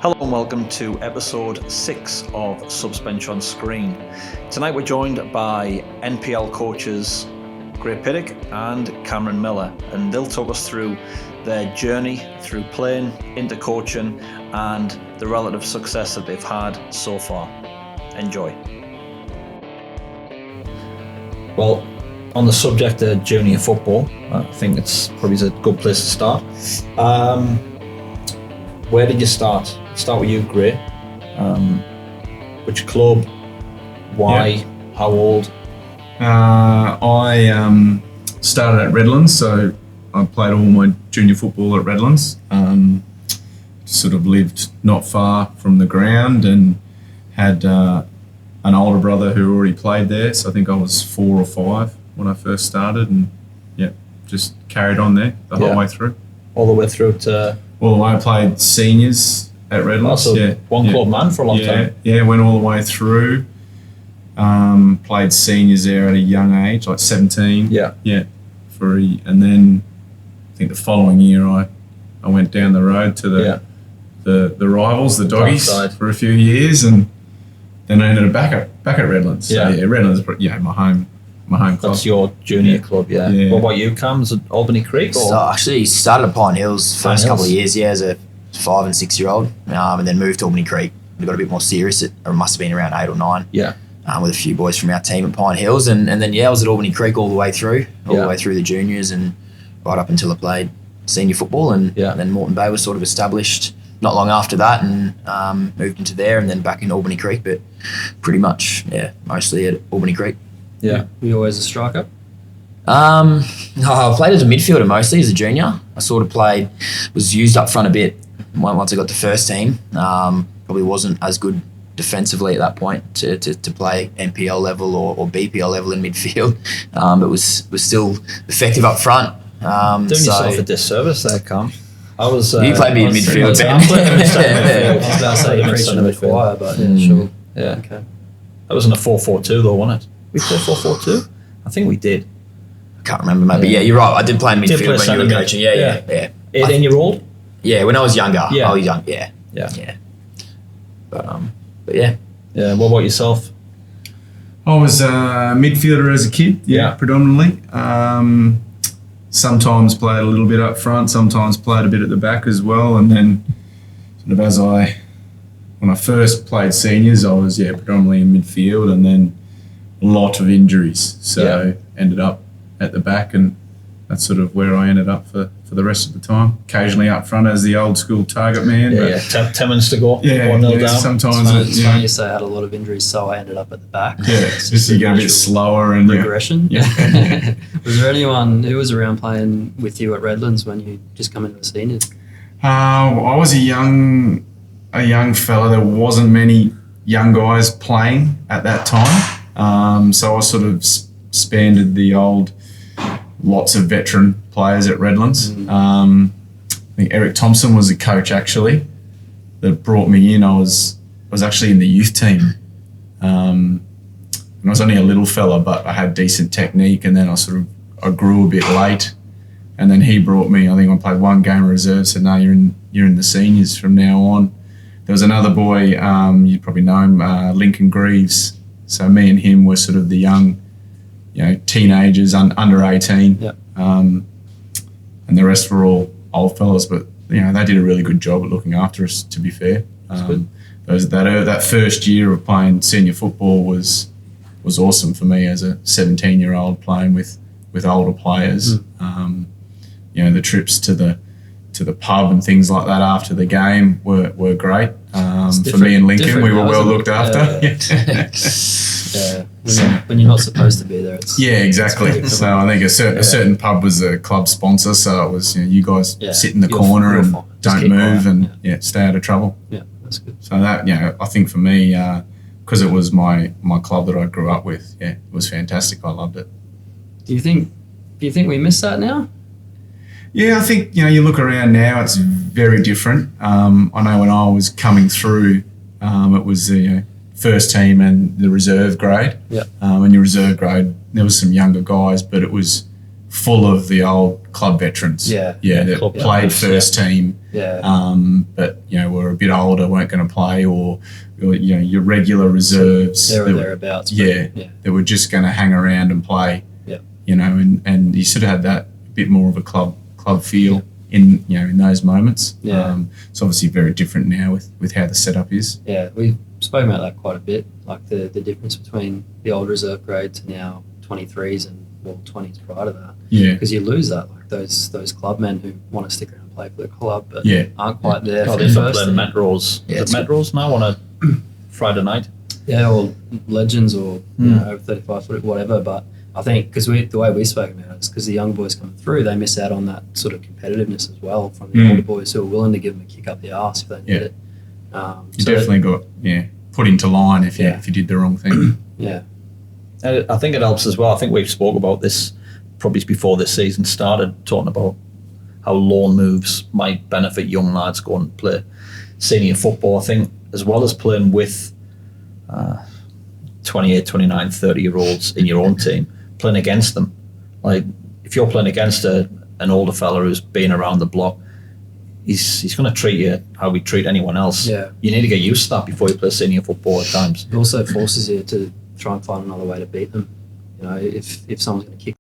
Hello and welcome to episode 6 of Suspension on Screen. Tonight we're joined by NPL coaches Grae Piddick and Cameron Millar, and they'll talk us through their journey through playing into coaching and the relative success that they've had so far. Enjoy. Well, on the subject of junior football, I think it's probably a good place to start. Where did you start? Start with you, Grae. Which club? Why? Yeah. How old? I started at Redlands, so I played all my junior football at Redlands. Sort of lived not far from the ground and had an older brother who already played there, so I think I was 4 or 5 when I first started, and just carried on there the whole way through. All the way through to... Well, I played seniors at Redlands. One club man for a long time. Yeah, went all the way through. Played seniors there at a young age, like 17. And then I think the following year I went down the road to the rivals, the doggies, for a few years, and then I ended up back at Redlands. So Redlands, my home club. That's your junior club, yeah. What about you, Cam? Is it Albany Creek? Or? So actually started at Pine Hills first couple of years, as a 5 and 6 year old, and then moved to Albany Creek. We got a bit more serious. It must have been around 8 or 9. With a few boys from our team at Pine Hills, and then I was at Albany Creek all the way through, the juniors, and right up until I played senior football, and then Moreton Bay was sort of established not long after that, and moved into there, and then back in Albany Creek, but pretty much mostly at Albany Creek. Were you always a striker? I played as a midfielder mostly as a junior. I sort of was used up front a bit once I got to first team. Probably wasn't as good defensively at that point to play NPL level or BPL level in midfield, but was still effective up front. Doing yourself a disservice there, Cam. You played me in midfield. I was going to say you're preaching to the choir, but sure. Yeah. Okay. That was in a 4-4-2 though, wasn't it? We played 4-4-2? I think we did. I can't remember, maybe. Yeah, you're right. I did play in midfield when you were coaching. Yeah. 18-year-old? Yeah, when I was younger. Yeah. I was young. Yeah. But yeah. Yeah. What about yourself? I was a midfielder as a kid. Predominantly. Sometimes played a little bit up front. Sometimes played a bit at the back as well. And then, sort of when I first played seniors, I was predominantly in midfield, and then a lot of injuries. So ended up at the back, and that's sort of where I ended up for the rest of the time. Occasionally up front as the old school target man. 10 minutes to go. 1-0 down. Sometimes it's funny you say I had a lot of injuries, so I ended up at the back. Just you get a bit slower and regression. Was there anyone who was around playing with you at Redlands when you just come into the seniors? I was a young fella. There wasn't many young guys playing at that time, so I sort of expanded the old. Lots of veteran players at Redlands. I think Eric Thompson was the coach actually that brought me in. I was actually in the youth team, and I was only a little fella, but I had decent technique. And then I grew a bit late, and then he brought me. I think I played 1 game of reserve. Said, "No, you're in the seniors from now on." There was another boy, you probably know him, Lincoln Greaves. So me and him were sort of the young. Teenagers under 18, and the rest were all old fellas. But they did a really good job at looking after us. To be fair, that first year of playing senior football was awesome for me as a 17-year-old playing with older players. The trips to the pub and things like that after the game were great. For me and Lincoln, we were well looked after. When you're not supposed to be there. Exactly. So I think a certain pub was a club sponsor, so it was you guys sit in the corner and don't move and stay out of trouble. Yeah, that's good. So that I think for me, because it was my club that I grew up with, it was fantastic. I loved it. Do you think we miss that now? Yeah, I think you look around now, it's very different. I know when I was coming through, it was first team and the reserve grade. And your reserve grade, there was some younger guys, but it was full of the old club veterans. Yeah. That Club played first team. Yeah. But were a bit older, weren't going to play, or your regular reserves. There or thereabouts. That were just going to hang around and play. Yeah. And you sort of had that bit more of a club feel in those moments. Yeah. It's obviously very different now with how the setup is. Yeah, we've spoken about that quite a bit, like the difference between the old reserve grade to now 23s and 20s prior to that. Yeah. Because you lose that, like those clubmen who want to stick around and play for the club, but aren't quite there. Oh, for they the start first playing team. Metros. Yeah, Is it Metros now on a Friday night? Yeah, or legends, or over 35 foot, whatever. But I think because the way we spoke about it is because the young boys coming through, they miss out on that sort of competitiveness as well from the older boys who are willing to give them a kick up the arse if they need it. You definitely got put into line if you did the wrong thing. Yeah. And I think it helps as well. I think we've spoke about this probably before this season started, talking about how loan moves might benefit young lads going and play senior football. I think as well as playing with 28, 29, 30-year-olds in your own team, playing against them. Like, if you're playing against an older fella who's been around the block, he's going to treat you how we treat anyone else. Yeah. You need to get used to that before you play senior football at times. It also forces you to try and find another way to beat them. If someone's going to kick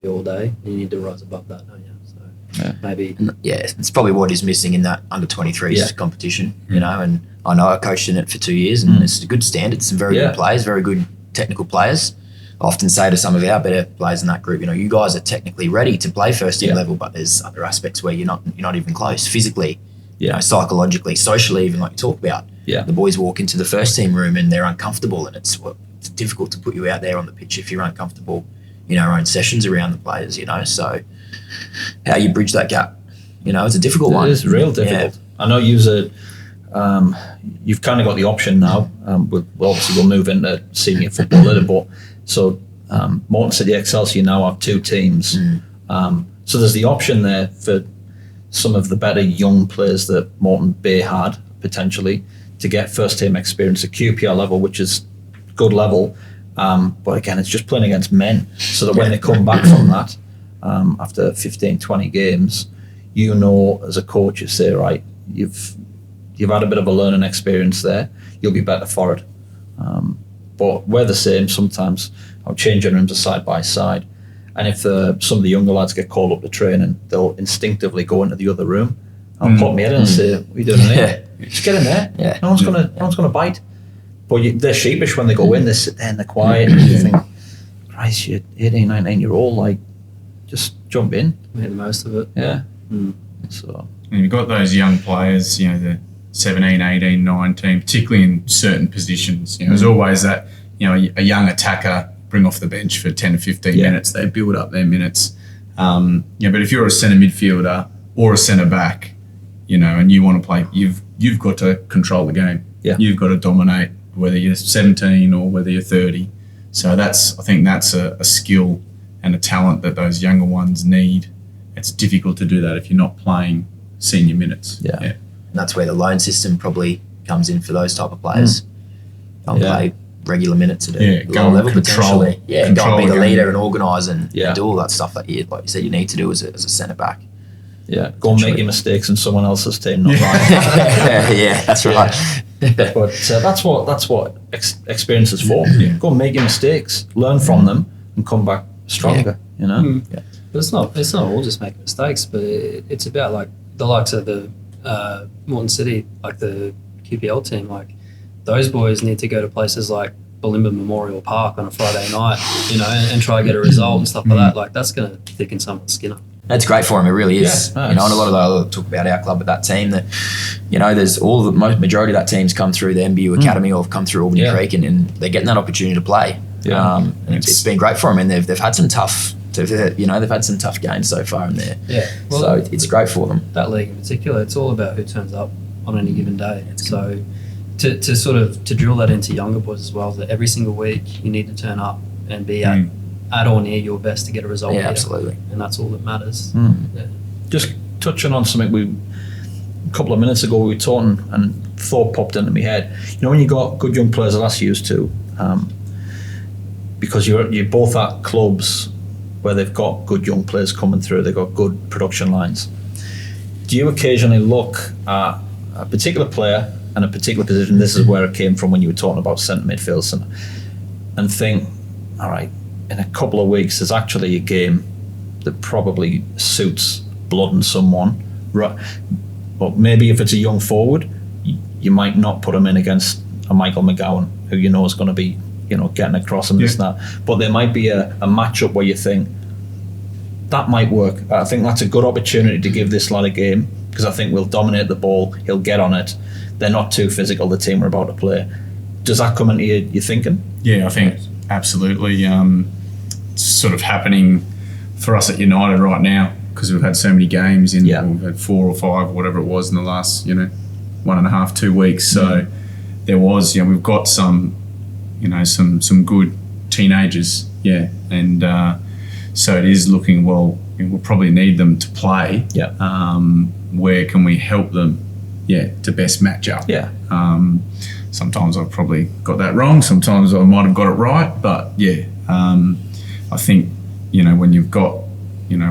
you all day, you need to rise above that, don't you? So maybe. Yeah, it's probably what is missing in that under 23s competition, and I know I coached in it for 2 years, and it's a good standard. Some very good players, very good technical players. I often say to some of our better players in that group, you guys are technically ready to play first team level, but there's other aspects where you're not even close physically, psychologically, socially, even like you talk about. Yeah. The boys walk into the first team room and they're uncomfortable, and it's difficult to put you out there on the pitch if you're uncomfortable in our own sessions around the players, So how you bridge that gap, it's a difficult one. It is real difficult. I know you've kind of got the option now. We'll move into senior football later, but so Morton City Excelsior now have two teams. So there's the option there for some of the better young players that Morton Bay had potentially to get first team experience at QPR level, which is good level. But again, it's just playing against men, so that when they come back from that after 15, 20 games, as a coach, you say, right, you've had a bit of a learning experience there, you'll be better for it. But we're the same sometimes. Our changing rooms are side by side, and if some of the younger lads get called up to training, they'll instinctively go into the other room. I'll pop my head in and say, "What are you doing in here? Just get in there. Yeah. No one's gonna bite." But they're sheepish when they go in. They sit there and they're quiet, and you think, "Christ, you're 18, 19-year-old. Like, just jump in, make the most of it." Yeah. So And you've got those young players, the 17, 18, 19, particularly in certain positions. There's always that, a young attacker bring off the bench for 10 to 15 minutes. They build up their minutes. But if you're a centre midfielder or a centre back, and you want to play, you've got to control the game. Yeah. You've got to dominate, whether you're 17 or whether you're 30. So I think that's a skill and a talent that those younger ones need. It's difficult to do that if you're not playing senior minutes. Yeah. And that's where the loan system probably comes in for those type of players. Go and play regular minutes at a go low and level control, potentially. Yeah, go control and be the game. leader and organise and Yeah. do all that stuff that like you said, you need to do as a centre back. yeah, go and make your mistakes in someone else's team, not mine. Yeah, that's right. But that's what experience is for. Go and make your mistakes, learn from them, and come back stronger. But it's not all just making mistakes, but it's about like the likes of the Morton City, like the QPL team, like those boys need to go to places like Bulimba Memorial Park on a Friday night, and try to get a result and stuff like that. Like that's going to thicken someone's skin up. That's great for him. It really is. Yeah, And a lot of the talk about our club with that team that, there's majority of that team's come through the MBU Academy or have come through Albany Creek and they're getting that opportunity to play. Yeah. And it's been great for them, and they've had some tough. They've had some tough games so far in there. Yeah. Well, so it's great for them. That league in particular, it's all about who turns up on any given day. So to sort of to drill that into younger boys as well, that every single week you need to turn up and be at or near your best to get a result. Yeah, here. absolutely. And that's all that matters. Yeah. Just touching on something a couple of minutes ago we were talking and thought popped into my head. When you got good young players, I'll ask you to, because you're both at clubs where they've got good young players coming through, they've got good production lines. Do you occasionally look at a particular player and a particular position? This is where it came from when you were talking about centre midfield, and think, all right, in a couple of weeks, there's actually a game that probably suits blooding someone. Right. But maybe if it's a young forward, you might not put him in against a Michael McGowan, who you know is going to be, getting across and this and that. But there might be a matchup where you think that might work. I think that's a good opportunity to give this lad a game, because I think we'll dominate the ball. He'll get on it. They're not too physical, the team we're about to play. Does that come into your thinking? Yeah, I think absolutely. It's sort of happening for us at United right now, because we've had so many games in. We've had 4 or 5, whatever it was, in the last 1.5, 2 weeks. So there was, we've got some good teenagers, and so it is looking, well, we'll probably need them to play. Where can we help them? To best match up. Sometimes I've probably got that wrong. Sometimes I might have got it right. But I think when you've got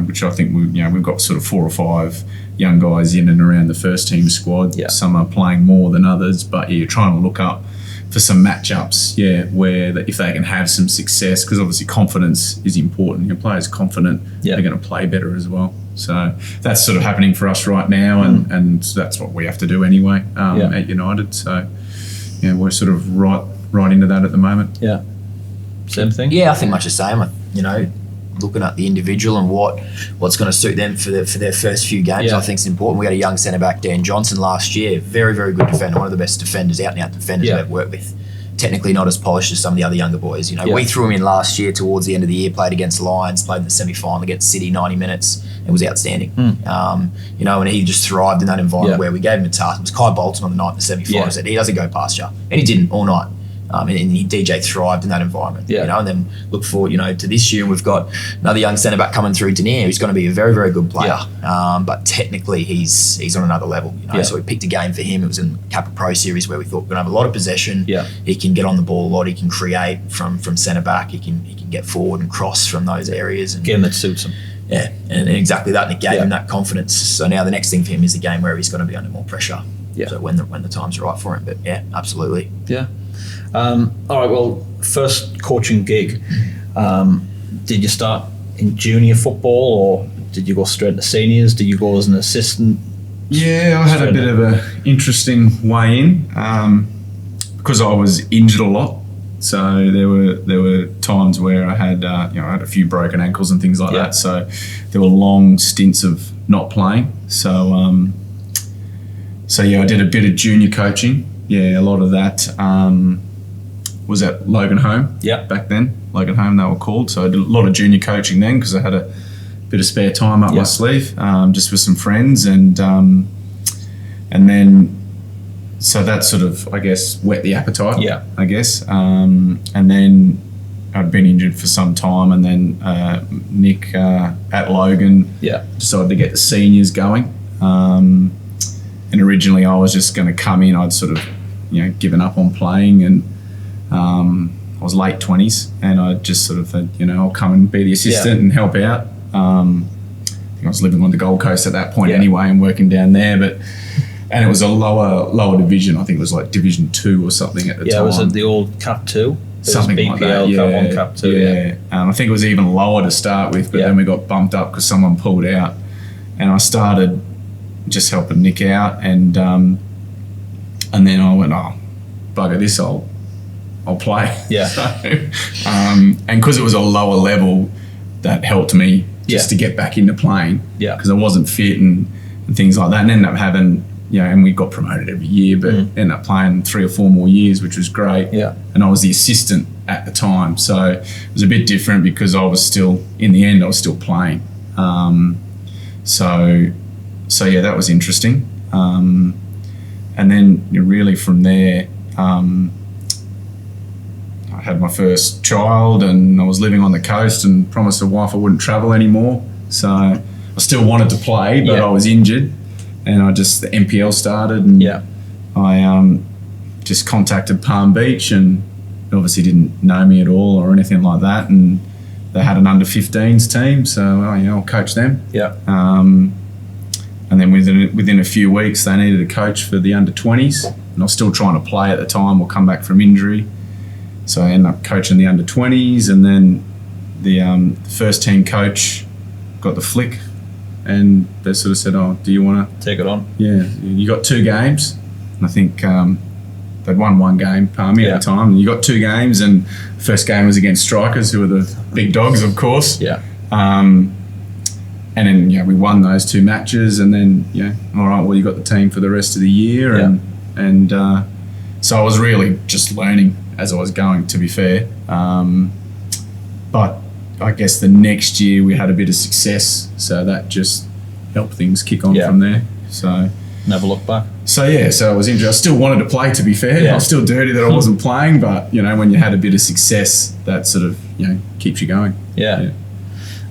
which I think we've got sort of 4 or 5 young guys in and around the first team squad. Some are playing more than others, but you're trying to look up for some matchups, where if they can have some success, because obviously confidence is important. Your players confident, they're going to play better as well. So that's sort of happening for us right now, and that's what we have to do anyway at United. So we're sort of right into that at the moment. Yeah, same thing. Yeah, I think much the same. Looking at the individual and what's going to suit them for their first few games, I think is important. We had a young centre back, Dan Johnson, last year. Very, very good defender. One of the best defenders, out and out defenders I've worked with. Technically not as polished as some of the other younger boys. We threw him in last year towards the end of the year, played against Lions, played in the semi-final against City, 90 minutes, and was outstanding. And he just thrived in that environment where we gave him a task. It was Kai Bolton on the night in the semi-final. Said he doesn't go past you, and he didn't all night. And DJ thrived in that environment. And then look forward, to this year, and we've got another young centre back coming through, Denier, who's going to be a very, very good player. But technically, he's on another level. So we picked a game for him. It was in Kappa Pro Series where we thought we're going to have a lot of possession. He can get on the ball a lot. He can create from centre back. He can get forward and cross from those areas. And game that suits him. Yeah, and exactly that. And it gave him that confidence. So now the next thing for him is the game where he's going to be under more pressure. So when the time's right for him. But absolutely. Yeah. All right, well, first coaching gig, did you start in junior football, or did you go straight to seniors? Did you go as an assistant? Yeah, I had a bit of an interesting way in, because I was injured a lot. So there were times where I had I had a few broken ankles and things like that. So there were long stints of not playing. So I did a bit of junior coaching. Yeah, a lot of that was at Logan Home. Back then, Logan Home they were called. So I did a lot of junior coaching then, because I had a bit of spare time up my sleeve, just with some friends, and then so that sort of, I guess, whet the appetite. I guess, and then I'd been injured for some time, and then Nick at Logan decided to get the seniors going. And originally I was just going to come in. I'd sort of given up on playing, and I was late 20s, and I just sort of said, I'll come and be the assistant and help out. I think I was living on the Gold Coast at that point anyway, and working down there, and it was a lower division. I think it was like Division 2 or something at the time. Yeah, was it the old Cap 2? Something BPL, like that. Cap 1, Cap 2. I think it was even lower to start with, but then we got bumped up because someone pulled out, and I started just helping Nick out, and then I went, bugger this, I'll play. So, and because it was a lower level, that helped me just to get back into playing. Because I wasn't fit and things like that, and ended up having, and we got promoted every year, but ended up playing 3 or 4 more years, which was great. And I was the assistant at the time, so it was a bit different because I was still, in the end, I was still playing. So that was interesting. And then really from there, I had my first child, and I was living on the coast, and promised the wife I wouldn't travel anymore. So I still wanted to play, but I was injured, and the NPL started, and I just contacted Palm Beach, and obviously didn't know me at all or anything like that, and they had an under-15s team, so I'll coach them. Yeah. And then within a few weeks, they needed a coach for the under-20s, and I was still trying to play at the time or come back from injury. So I ended up coaching the under-20s, and then the first team coach got the flick, and they sort of said, "Oh, do you want to take it on?" Yeah, you got 2 games, and I think they'd won 1 game, Palmy at the time. And you got 2 games, and the first game was against Strikers, who are the big dogs, of course. Yeah. And then we won those 2 matches, and then all right, well, you got the team for the rest of the year, and so I was really just learning as I was going, to be fair. But I guess the next year we had a bit of success, so that just helped things kick on from there. So never looked back. So I was interested. I still wanted to play, to be fair. I was still dirty that I wasn't playing, but when you had a bit of success, that sort of keeps you going. Yeah.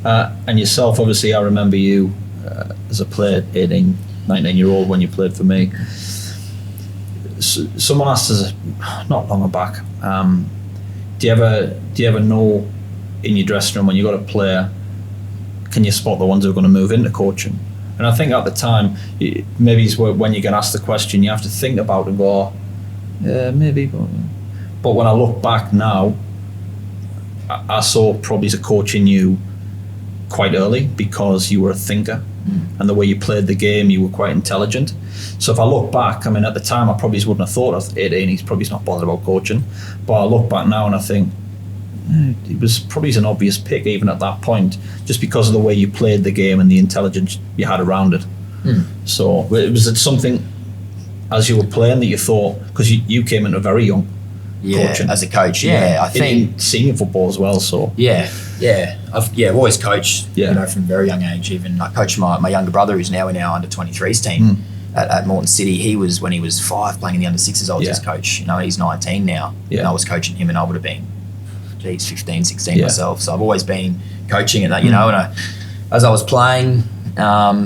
And yourself, obviously, I remember you as a player, 18, 19-year-old when you played for me. Someone asked us not long back, do you ever know in your dressing room when you got a player, can you spot the ones who are going to move into coaching? And I think at the time, maybe it's when you get asked the question, you have to think about it and go, yeah, maybe. But when I look back now, I saw probably as a coach in you quite early because you were a thinker, and the way you played the game, you were quite intelligent. So if I look back, I mean, at the time, I probably wouldn't have thought of 18, he's probably not bothered about coaching. But I look back now and I think, it was probably an obvious pick even at that point, just because of the way you played the game and the intelligence you had around it. So was it something as you were playing that you thought, because you came into very young coaching as a coach, I think in senior football as well. So I've always coached from a very young age. Even I coached my younger brother, who's now in our under 23s team at Moreton City. He was, when he was 5 playing in the under 6s, I was his coach. He's 19 now, and I was coaching him, and I would have been 15, 16 myself. So I've always been coaching at that, and as I was playing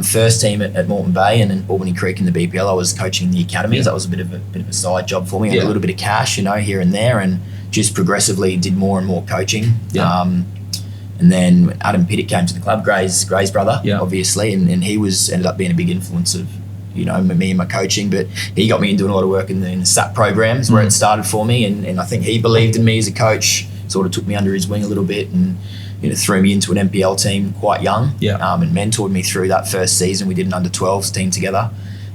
first team at Moreton Bay and then Albany Creek in the BPL, I was coaching the academies. That was a bit of a side job for me. I had a little bit of cash, here and there, and just progressively did more and more coaching. And then Adam Piddick came to the club, Grae's brother, obviously, and he ended up being a big influence of me and my coaching. But he got me into doing a lot of work in the SAP programs where it started for me, and I think he believed in me as a coach. Sort of took me under his wing a little bit and threw me into an NPL team quite young, and mentored me through that first season. We did an under 12s team together,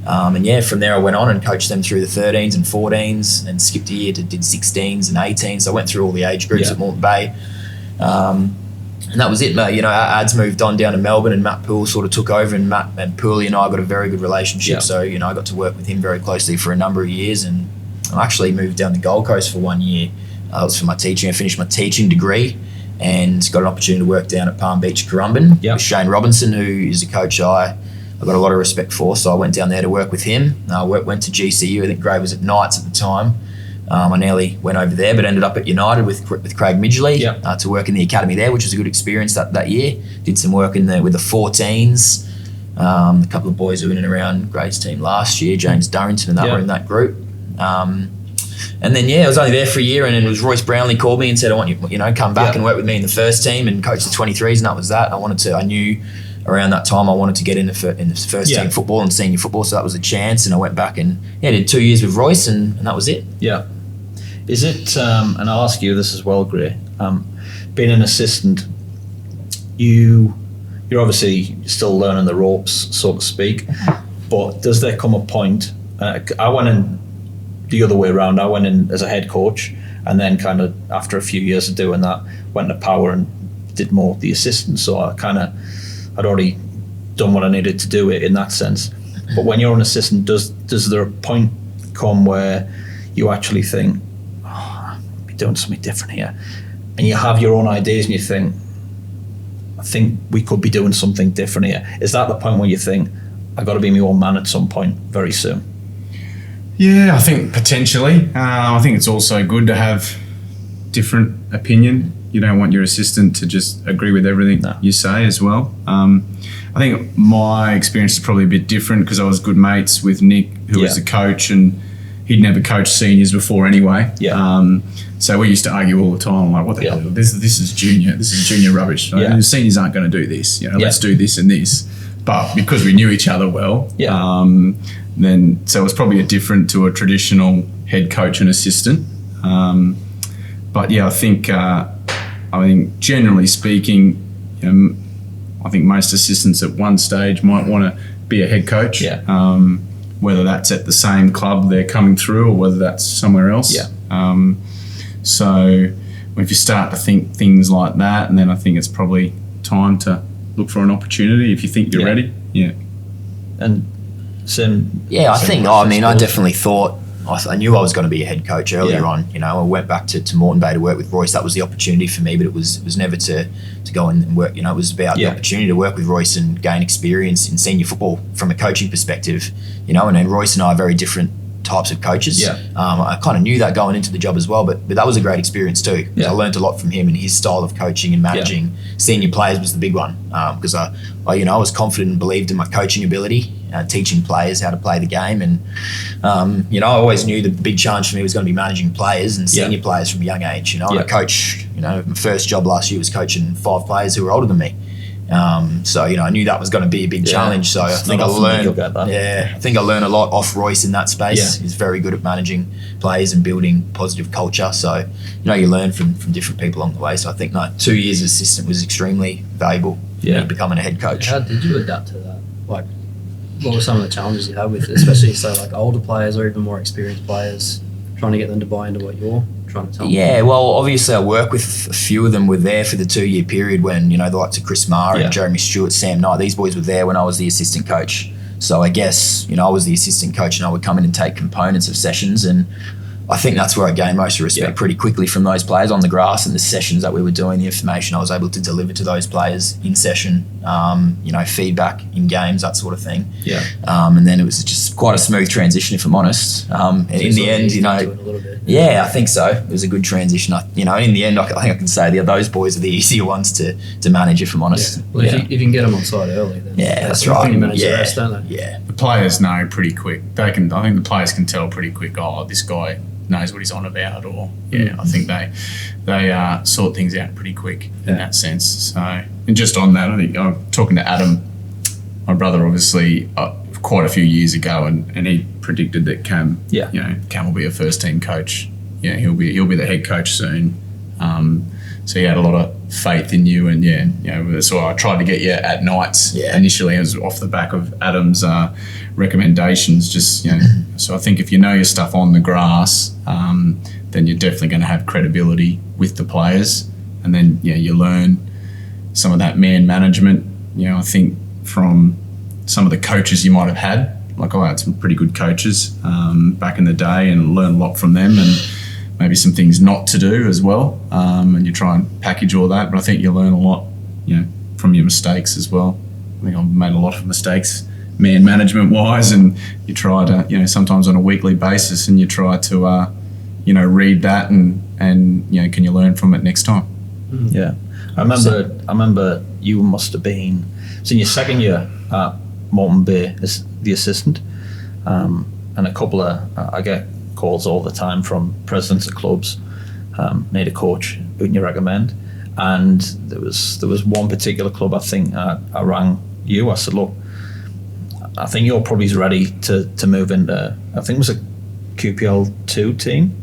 and from there I went on and coached them through the 13s and 14s, and skipped a year to did 16s and 18s. So I went through all the age groups at Moreton Bay, and that was it. Our ads moved on down to Melbourne, and Matt Poole sort of took over, and Matt and Poole and I got a very good relationship. So I got to work with him very closely for a number of years, and I actually moved down the Gold Coast for 1 year. That was for my teaching. I finished my teaching degree and got an opportunity to work down at Palm Beach, Currumbin with Shane Robinson, who is a coach I got a lot of respect for. So I went down there to work with him. I went to GCU. I think Grae was at Knights at the time. I nearly went over there, but ended up at United with Craig Midgley to work in the academy there, which was a good experience that year. Did some work in there with the 14s. A couple of boys who were in and around Grae's team last year, James Durrington and that were in that group. And then I was only there for a year, and it was Royce Brownlee called me and said, I want you, come back and work with me in the first team and coach the 23s, and that was that. I knew around that time I wanted to get in the first team football and senior football, so that was a chance, and I went back and did 2 years with Royce, and that was it. Yeah. Is it, and I'll ask you this as well, Grae, being an assistant, you're obviously still learning the ropes, so to speak, but does there come a point, I went in the other way around. I went in as a head coach, and then kind of after a few years of doing that, went to Power and did more the assistant. So I'd already done what I needed to do it in that sense. But when you're an assistant, does there a point come where you actually think, I'll be doing something different here, and you have your own ideas and you think, I think we could be doing something different here? Is that the point where you think, I've got to be my own man at some point very soon? Yeah, I think potentially. I think it's also good to have different opinion. You don't want your assistant to just agree with everything you say as well. I think my experience is probably a bit different because I was good mates with Nick, who was the coach, and he'd never coached seniors before anyway. Yeah. So we used to argue all the time, like, what the hell? This is junior. This is junior rubbish. Yeah. The seniors aren't going to do this. Let's do this and this. But because we knew each other well, then so it was probably different to a traditional head coach and assistant. But yeah, I think generally speaking, I think most assistants at one stage might want to be a head coach. Yeah. Whether that's at the same club they're coming through or whether that's somewhere else. Yeah. So if you start to think things like that, and then I think it's probably time to look for an opportunity if you think you're ready. Yeah. And I definitely thought, I knew I was going to be a head coach earlier on. I went back to Moreton Bay to work with Royce. That was the opportunity for me, but it was never to go and work. It was about the opportunity to work with Royce and gain experience in senior football from a coaching perspective. And then Royce and I are very different types of coaches. Yeah. I kind of knew that going into the job as well, but that was a great experience too. Yeah. I learned a lot from him, and his style of coaching and managing senior players was the big one, because I was confident and believed in my coaching ability, teaching players how to play the game, and I always knew the big challenge for me was going to be managing players and senior players from a young age. And I coached, my first job last year was coaching 5 players who were older than me. So I knew that was going to be a big challenge. So I think I learned a lot off Royce in that space. He's very good at managing players and building positive culture. So you learn from different people along the way. So I think 2 years as assistant was extremely valuable for me becoming a head coach. How did you adapt to that? Like, what were some of the challenges you had with it, especially like older players or even more experienced players, trying to get them to buy into what you're trying to tell them? Yeah, well, obviously I work with a few of them were there for the 2-year period when, the likes of Chris Marr and Jeremy Stewart, Sam Knight, these boys were there when I was the assistant coach. So I guess, I was the assistant coach and I would come in and take components of sessions, and I think that's where I gained most respect pretty quickly from those players on the grass and the sessions that we were doing, the information I was able to deliver to those players in session, feedback in games, that sort of thing. Yeah. And then it was just quite a smooth transition, if I'm honest. And in the end, yeah, I think so. It was a good transition. In the end, I think I can say those boys are the easier ones to manage, if I'm honest. Yeah. Well, if you can get them on side early, then that's right. You manage the rest, don't they? Yeah. The players know pretty quick. I think the players can tell pretty quick, this guy knows what he's on about, or I think they sort things out pretty quick in that sense. So, and just on that, I think I'm talking to Adam, my brother, obviously quite a few years ago, and he predicted that Cam will be a first team coach. He'll be the head coach soon. So he had a lot of faith in you, and so I tried to get you at nights initially. It was off the back of Adam's recommendations. So I think if you know your stuff on the grass, then you're definitely going to have credibility with the players, and then you learn some of that man management. I think from some of the coaches you might have had, like I had some pretty good coaches back in the day, and learn a lot from them, and maybe some things not to do as well, and you try and package all that. But I think you learn a lot, from your mistakes as well. I think I've made a lot of mistakes, man management wise, and you try to, sometimes on a weekly basis, and you try to, read that and can you learn from it next time? Yeah, I remember you must have been in your second year at Moreton Bay as the assistant, and a couple of I get calls all the time from presidents of clubs, need a coach, who can you recommend? And there was one particular club, I think I rang you, I said, look, I think you're probably ready to move into, I think it was a QPL 2 team.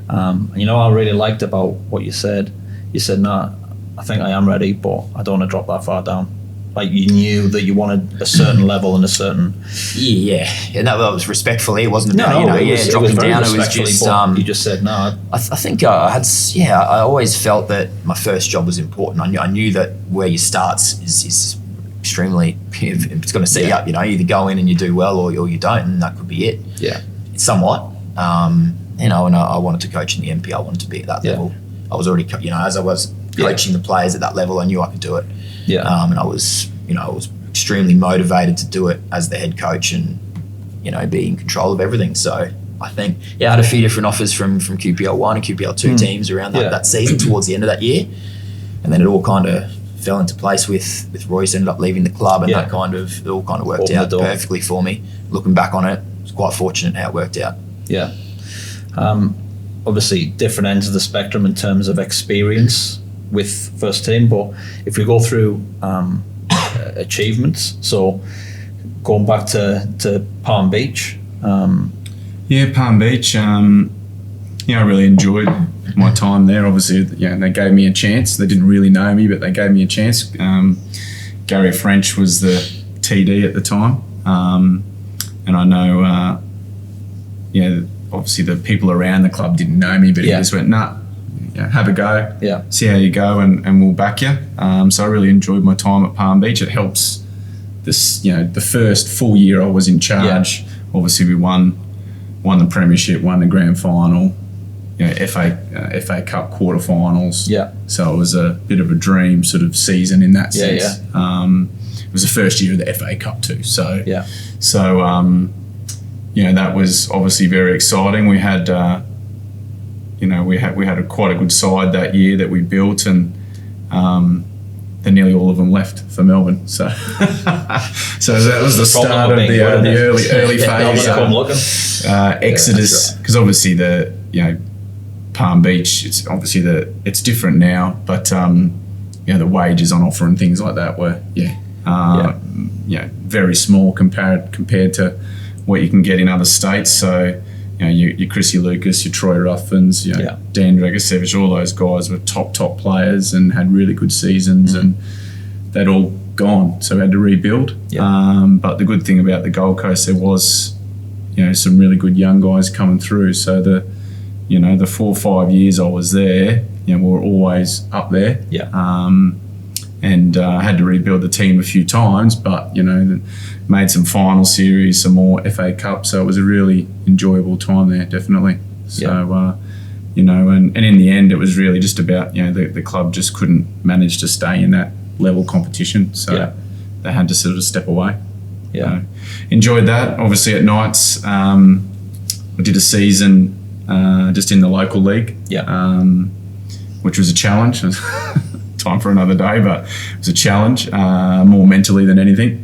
I really liked about what you said. You said, no, I think I am ready, but I don't want to drop that far down. Like, you knew that you wanted a certain level and a certain... Yeah, and that was respectfully. It wasn't about, it dropping down. It was just... you just said no. I think I always felt that my first job was important. I knew that where you start is extremely... It's going to set you up, either go in and you do well or you don't, and that could be it. Yeah. Somewhat. And I wanted to coach in the NPL. I wanted to be at that level. I was already, as I was coaching the players at that level, I knew I could do it. Yeah. And I was extremely motivated to do it as the head coach and, be in control of everything. So I think, I had a few different offers from QPL 1 and QPL 2 teams around that season towards the end of that year. And then it all kind of fell into place with Royce ended up leaving the club, and it all kind of worked out perfectly for me. Looking back on it, I was quite fortunate how it worked out. Yeah. Obviously, different ends of the spectrum in terms of experience with first team, but if we go through achievements, so going back to Palm Beach. Palm Beach. I really enjoyed my time there. Obviously, they gave me a chance. They didn't really know me, but they gave me a chance. Gary French was the TD at the time, and I know, obviously the people around the club didn't know me, but he just went, nah, have a go, see how you go, and we'll back you. So I really enjoyed my time at Palm Beach. It helps this, the first full year I was in charge. Obviously, we won the premiership, won the grand final, FA Cup quarterfinals. So it was a bit of a dream sort of season in that sense. It was the first year of the FA Cup too. So that was obviously very exciting. We had we had quite a good side that year that we built, and then nearly all of them left for Melbourne. So that was the start of the early phase exodus. Because obviously Palm Beach, it's different now, but the wages on offer and things like that were very small compared to what you can get in other states. So your Chrissy Lucas, your Troy Ruffins, Dan Dragicevic, all those guys were top players and had really good seasons, and they'd all gone, so we had to rebuild. But the good thing about the Gold Coast, there was some really good young guys coming through. So the 4 or 5 years I was there, we were always up there. And had to rebuild the team a few times, but made some final series, some more FA Cup. So it was a really enjoyable time there, definitely. So and in the end, it was really just about the club just couldn't manage to stay in that level competition, so they had to sort of step away. Enjoyed that. Obviously at Knights, I did a season just in the local league, which was a challenge. Time for another day, but it was a challenge, more mentally than anything.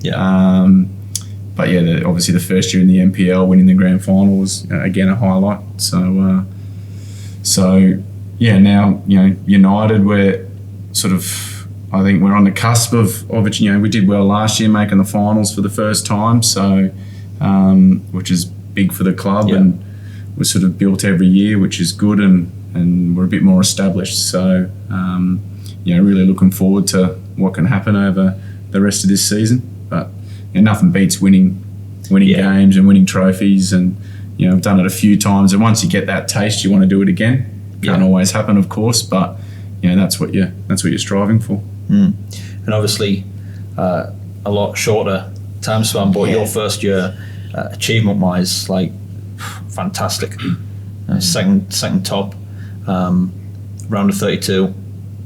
But obviously the first year in the NPL, winning the grand final was again a highlight. So now United, we're sort of, I think we're on the cusp of it. We did well last year, making the finals for the first time. So which is big for the club, and we're sort of built every year, which is good, and we're a bit more established. So. Really looking forward to what can happen over the rest of this season. But nothing beats winning games and winning trophies. And I've done it a few times. And once you get that taste, you want to do it again. Can't always happen, of course, but that's what you're striving for. And obviously, a lot shorter time span. But your first year, achievement-wise, fantastic. Second top, round of 32.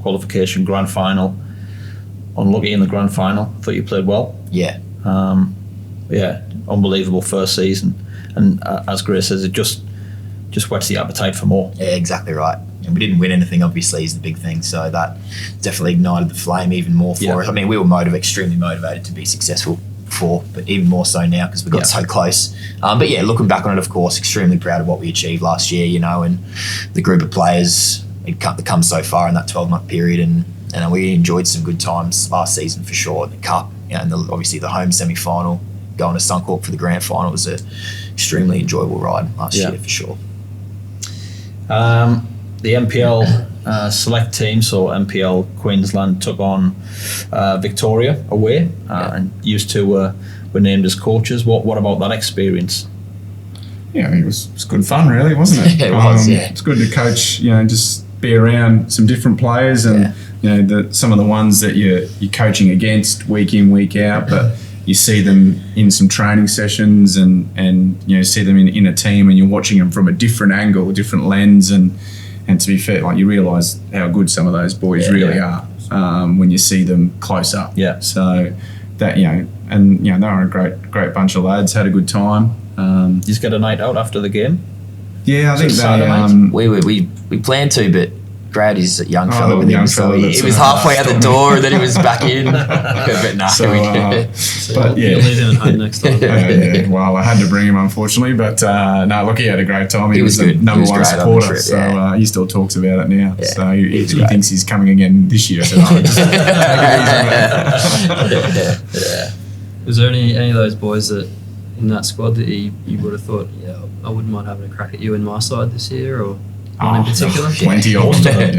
Qualification, grand final. Unlucky in the grand final. Thought you played well. Unbelievable first season, and as Grae says, it just whets the appetite for more. Yeah, exactly right. And we didn't win anything, obviously, is the big thing. So that definitely ignited the flame even more for us. I mean, we were extremely motivated to be successful before, but even more so now because we got so close. But looking back on it, of course, extremely proud of what we achieved last year. And the group of players. It come so far in that 12-month period, and we enjoyed some good times last season for sure. The Cup, and obviously the home semi-final, going to Suncorp for the grand final was an extremely enjoyable ride last year for sure. The NPL select team, so NPL Queensland, took on Victoria away, and used to were named as coaches. What about that experience? It was good fun, really, wasn't it? It was. It's good to coach. Just be around some different players, and some of the ones that you're coaching against week in, week out, but you see them in some training sessions, and see them in a team, and you're watching them from a different angle, a different lens, and to be fair, you realise how good some of those boys really are when you see them close up. So that they were a great bunch of lads. Had a good time. You just get a night out after the game. I think they. We planned to, but Grad is a young fella with him, young so fella he was halfway out the door and then he was back in. But no, So, but You'll leave him at home next time. yeah. Well, I had to bring him, unfortunately, but no, look, he had a great time. He was the good. number He was one great on the supporter, trip, so yeah. he still talks about it now. Yeah, So he great. thinks he's coming again this year. So Was there any of those boys that in that squad that you would have thought, yeah, I wouldn't mind having a crack at you in my side this year, or one in particular? Plenty of them.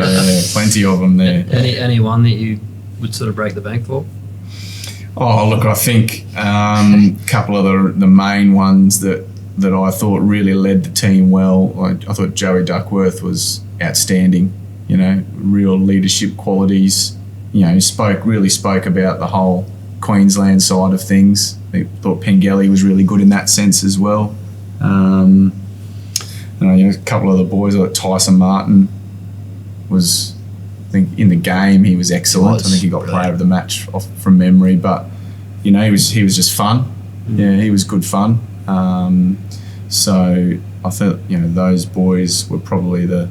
Plenty of them there. Any one that you would sort of break the bank for? Oh, look, I think a couple of the main ones that I thought really led the team well. I thought Joey Duckworth was outstanding. You know, real leadership qualities. You know, really spoke about the whole Queensland side of things. I thought Pengelly was really good in that sense as well. A couple of the boys like Tyson Martin was, I think, in the game he was excellent. I think he got player of the match off from memory, but he was just fun. Yeah, he was good fun. So I thought those boys were probably the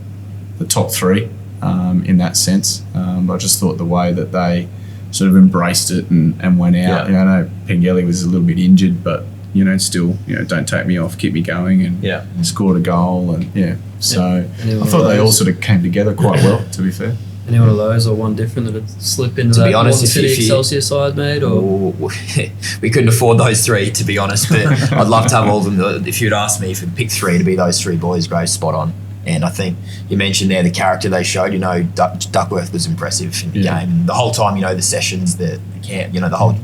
top three in that sense. But I just thought the way that they sort of embraced it and went out. I know Pengelly was a little bit injured, but still, don't take me off, keep me going, and scored a goal, and so I thought they all sort of came together quite well, to be fair. Any one of those, or one different that would slip into that Northern City Excelsior side, mate? Or we couldn't afford those three, to be honest, but I'd love to have all of them. If you'd asked me if I'd pick three to be those three boys, Grae's spot on. And I think you mentioned there the character they showed. Duckworth was impressive in the game. The whole time, the sessions, the camp, the whole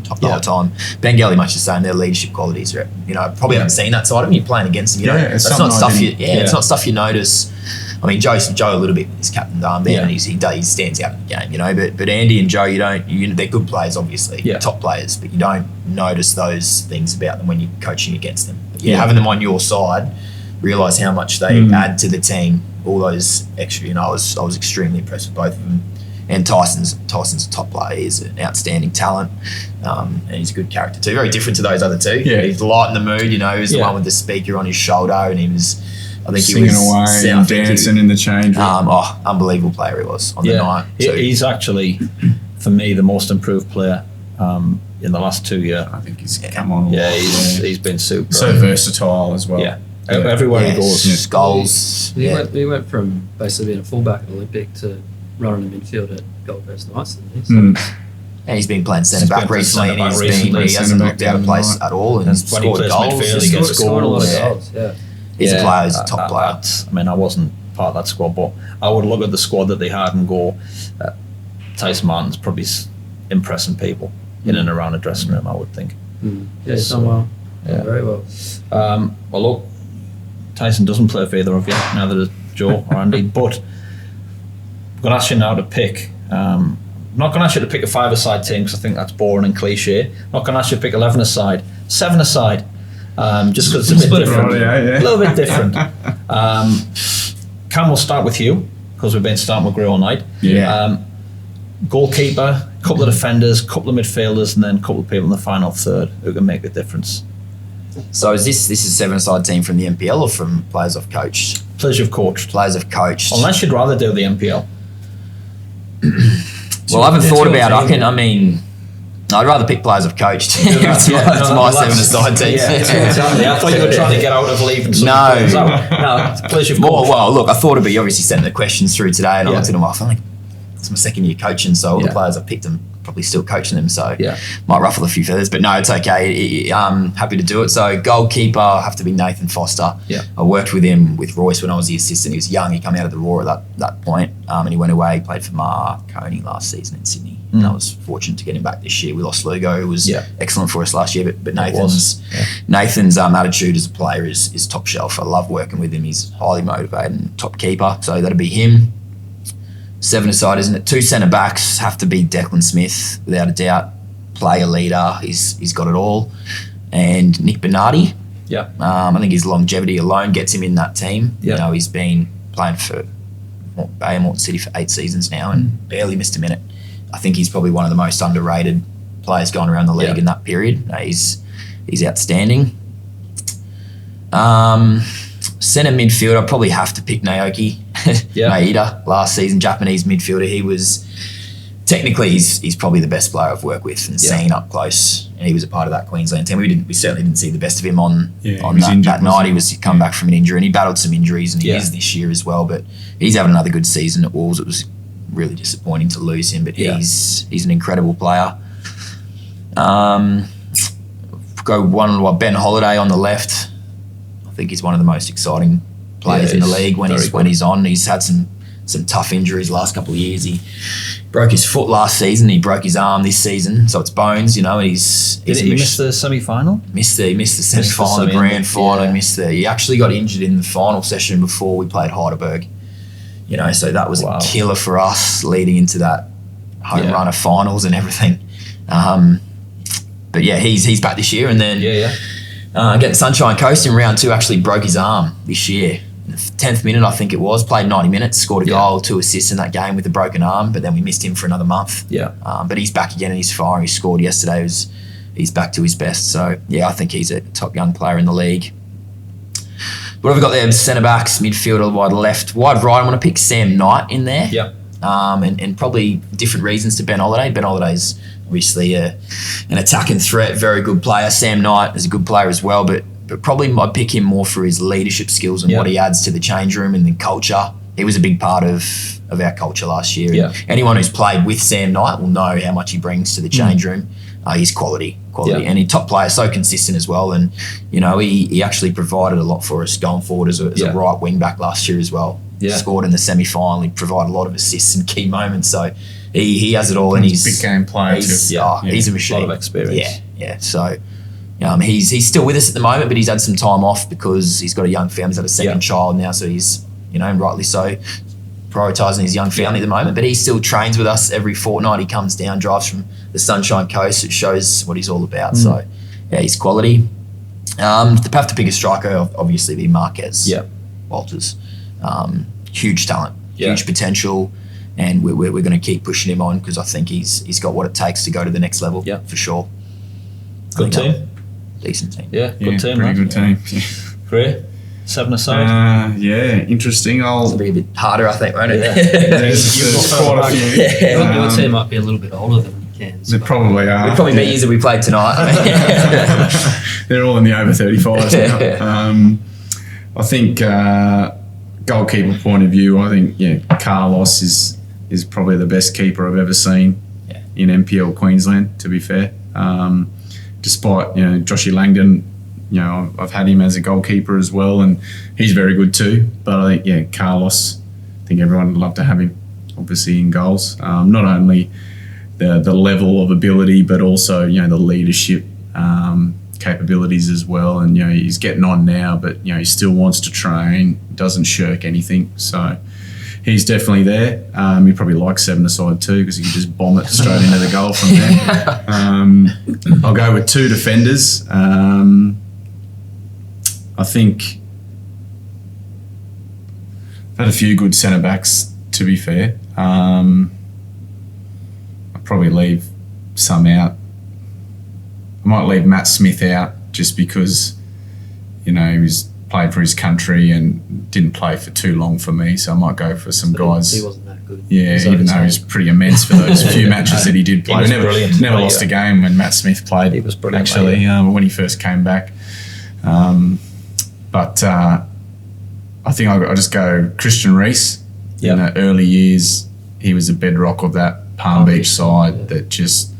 time. Pengelly, much the same. Their leadership qualities are, probably haven't seen that side of him. You're playing against him. It's not stuff it's not stuff you notice. I mean, Joe a little bit is captain there, and he stands out in the game. But Andy and Joe, they're good players, obviously, top players, but you don't notice those things about them when you're coaching against them. But having them on your side, realise how much they add to the team. All those extra, I was extremely impressed with both of them. And Tyson's a top player. He's an outstanding talent, and he's a good character too. Very different to those other two. Yeah. He's light in the mood. He was the one with the speaker on his shoulder, and he was. I think singing he was away and dancing in the change room. Unbelievable player he was on the night. He's actually, for me, the most improved player in the last 2 years. I think he's come on. He's been super. So versatile as well. Yeah. Everywhere he goes. Goals. He went from basically being a fullback at Olympic to running the midfield at Gold Coast Knights, didn't he? So and he's been playing centre back recently, and he hasn't looked out of place at all, and he's scored goals. He's scored a lot of goals. He's a player. He's a top player. I mean, I wasn't part of that squad, but I would look at the squad that they had and go, Tyson Martin's probably impressing people in and around the dressing room, I would think. He's done well. Very well. Well, look, Tyson doesn't play for either of you, neither does Joe or Andy, but I'm going to ask you now to pick. I'm not going to ask you to pick a 5-a-side team because I think that's boring and cliche. I'm not going to ask you to pick 11-a-side, 7-a-side, just because it's a bit different. A little bit different. Cam, we'll start with you because we've been starting with Grae all night. Goalkeeper, couple of defenders, couple of midfielders, and then a couple of people in the final third who can make a difference. So is this a 7-a-side team from the NPL or from players I've coached? Players you've coached. Players I've coached. Unless you'd rather do the NPL. Well, I haven't thought about it. I'd rather pick players I've coached. It's my 7-a-side team. Yeah, exactly. I thought you were trying to get out of leaving some players out. No, it's players you've coached. Well, look, I thought it'd be obviously sending the questions through today, and I looked at them. I feel like it's my second year coaching, so all the players I've picked, I'm probably still coaching them, so might ruffle a few feathers, but no, it's okay. I'm happy to do it. So goalkeeper, have to be Nathan Foster. I worked with him with Royce when I was the assistant. He was young. He came out of the Raw at that point, and he went away. He played for Marconi last season in Sydney. And I was fortunate to get him back this year. We lost Lugo, who was excellent for us last year, but Nathan's attitude as a player is top shelf. I love working with him. He's highly motivated and top keeper, so that'll be him. 7-a-side, isn't it? 2 centre backs have to be Declan Smith, without a doubt. Player leader, he's got it all. And Nick Bernardi. I think his longevity alone gets him in that team. He's been playing for Bay and Morton City for 8 seasons now and barely missed a minute. I think he's probably one of the most underrated players going around the league in that period. He's outstanding. Centre midfield, I'd probably have to pick Naoki Maeda, last season, Japanese midfielder. He was, technically, he's probably the best player I've worked with and seen up close. And he was a part of that Queensland team. We certainly didn't see the best of him on that night. He was come back from an injury, and he battled some injuries, and he is this year as well. But he's having another good season at Wolves. It was really disappointing to lose him, but he's an incredible player. Ben Holiday on the left. I think he's one of the most exciting players in the league when he's on. He's had some tough injuries last couple of years. He broke his foot last season. He broke his arm this season, so it's bones, and he missed the semi-final. Missed the semi-final, the grand final. He actually got injured in the final session before we played Heidelberg. So that was a killer for us leading into that home run of finals and everything. But he's back this year, and then getting Sunshine Coast in round 2 actually broke his arm this year. In the 10th minute, I think it was, played 90 minutes, scored a goal, 2 assists in that game with a broken arm, but then we missed him for another month. But he's back again and he's firing. He scored yesterday. He's back to his best. So, I think he's a top young player in the league. What have we got there? Centre-backs, midfielder, wide left. Wide right, I want to pick Sam Knight in there. And probably different reasons to Ben Holiday. Ben Holiday's obviously an attacking threat, very good player. Sam Knight is a good player as well, but probably I'd pick him more for his leadership skills and what he adds to the change room and the culture. He was a big part of our culture last year. And anyone who's played with Sam Knight will know how much he brings to the change room. He's quality. And he's top player, so consistent as well. And, he actually provided a lot for us going forward as a right wing back last year as well. Scored in the semi-final. He provided a lot of assists in key moments. So he has it all. And he's a big game player he's, too. He's a machine. A lot of experience. So he's still with us at the moment, but he's had some time off because he's got a young family. He's had a second child now, so he's, rightly so, prioritising his young family at the moment. But he still trains with us every fortnight. He comes down, drives from the Sunshine Coast. It shows what he's all about. So, he's quality. To have to pick a striker, obviously, be Marquez Walters. Huge talent, huge potential, and we're going to keep pushing him on because I think he's got what it takes to go to the next level for sure. Good team. Decent team. Good team. Pretty good team. Grae, 7 aside. Interesting. It'll be a bit harder, I think, won't it? There's quite a few. Your team might be a little bit older than Cairns. They probably are. We'd probably be years that we played tonight. They're all in the over 35s now. I think goalkeeper point of view, I think Carlos is probably the best keeper I've ever seen in NPL Queensland, to be fair. Despite Joshy Langdon, I've had him as a goalkeeper as well, and he's very good too. But I think Carlos, I think everyone would love to have him, obviously, in goals. Not only the level of ability, but also the leadership capabilities as well. And he's getting on now, but he still wants to train, doesn't shirk anything. So he's definitely there. He probably likes 7 aside too because he can just bomb it straight into the goal from there. I'll go with 2 defenders. I think I've had a few good centre backs, to be fair. I'll probably leave some out. I might leave Matt Smith out just because, he was played for his country and didn't play for too long for me. So I might go for some guys. He wasn't that good. Yeah, even though he was pretty immense for those few matches that he did play. He was never lost a game when Matt Smith played. He was brilliant. Actually, when he first came back. But I think I'll just go Christian Reese. In the early years, he was a bedrock of that Palm Beach side that just,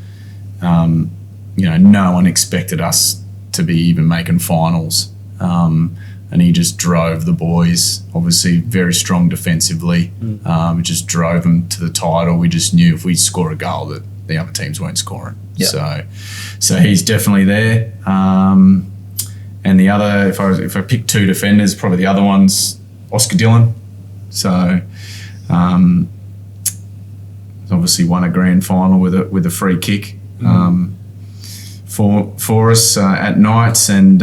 no one expected us to be even making finals. And he just drove the boys, obviously very strong defensively. Just drove them to the title. We just knew if we score a goal that the other teams weren't scoring. So he's definitely there. And the other, if I pick 2 defenders, probably the other one's Oscar Dillon. So obviously won a grand final with a free kick for us at nights, and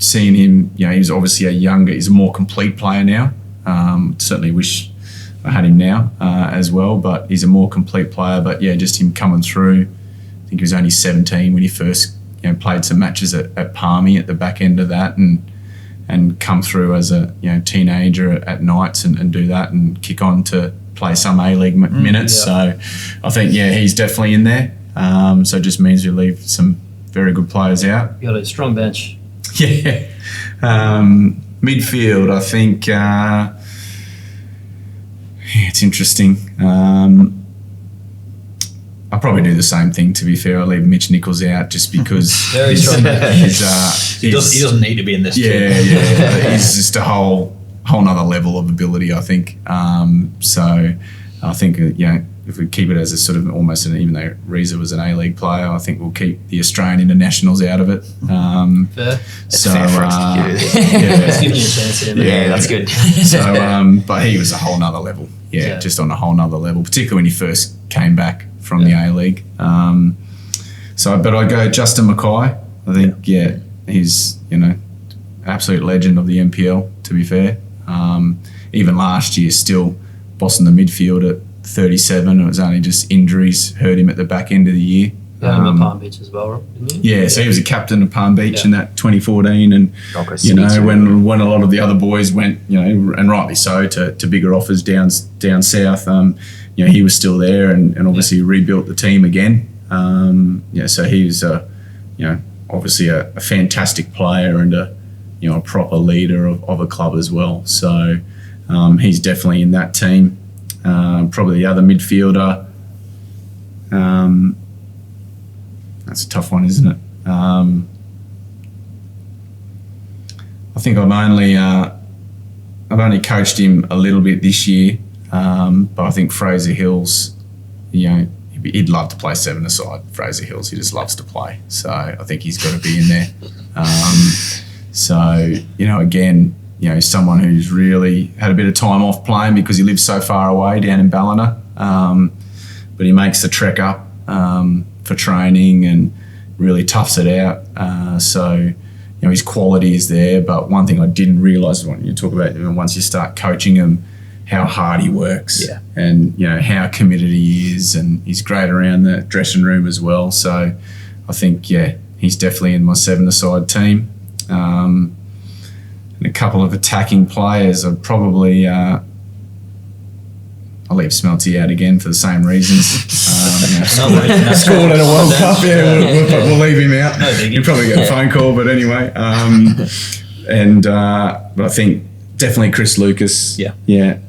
seeing him, he's obviously he's a more complete player now. Certainly wish I had him now as well, but he's a more complete player. But just him coming through. I think he was only 17 when he first played some matches at Palmy at the back end of that, and and come through as a teenager at nights and do that and kick on to play some A-League minutes. So I think, he's definitely in there. So it just means we leave some very good players out. You got a strong bench. Yeah. Midfield, I think, it's interesting. I'll probably do the same thing, to be fair. I'll leave Mitch Nichols out just because Very strong. He doesn't need to be in this team. Yeah. He's just a whole nother level of ability, I think. So I think, if we keep it as a sort of almost, even though Reza was an A-League player, I think we'll keep the Australian internationals out of it. Fair. It's fair for us to do. It's giving you a chance here. Yeah, that's good. So, but he was a whole nother level. Yeah, just on a whole nother level, particularly when he first came back from the A-League. But I'd go Justin Mackay. I think, he's, absolute legend of the NPL, to be fair. Even last year, still bossing the midfield at 37. It was only just injuries hurt him at the back end of the year. Yeah, at Palm Beach as well, didn't he? Yeah, so he was a captain of Palm Beach in that 2014, and when a lot of the other boys went, and rightly so, to bigger offers down south, he was still there, and obviously rebuilt the team again. So he was obviously a fantastic player and a proper leader of a club as well. So he's definitely in that team. Probably the other midfielder. That's a tough one, isn't it? I think I've only coached him a little bit this year, but I think Fraser Hills, he'd love to play 7-a-side. Fraser Hills, he just loves to play, so I think he's got to be in there. Again, someone who's really had a bit of time off playing because he lives so far away down in Ballina, but he makes the trek up for training and really toughs it out. His quality is there, but one thing I didn't realise when you talk about once you start coaching him, how hard he works and how committed he is, and he's great around the dressing room as well. So I think he's definitely in my 7-a-side team. And a couple of attacking players, I'd probably I'll leave Smelty out again for the same reasons. Scored at a World Cup, we'll leave him out. He'll probably get a phone call, but anyway. But I think definitely Chris Lucas. Yeah,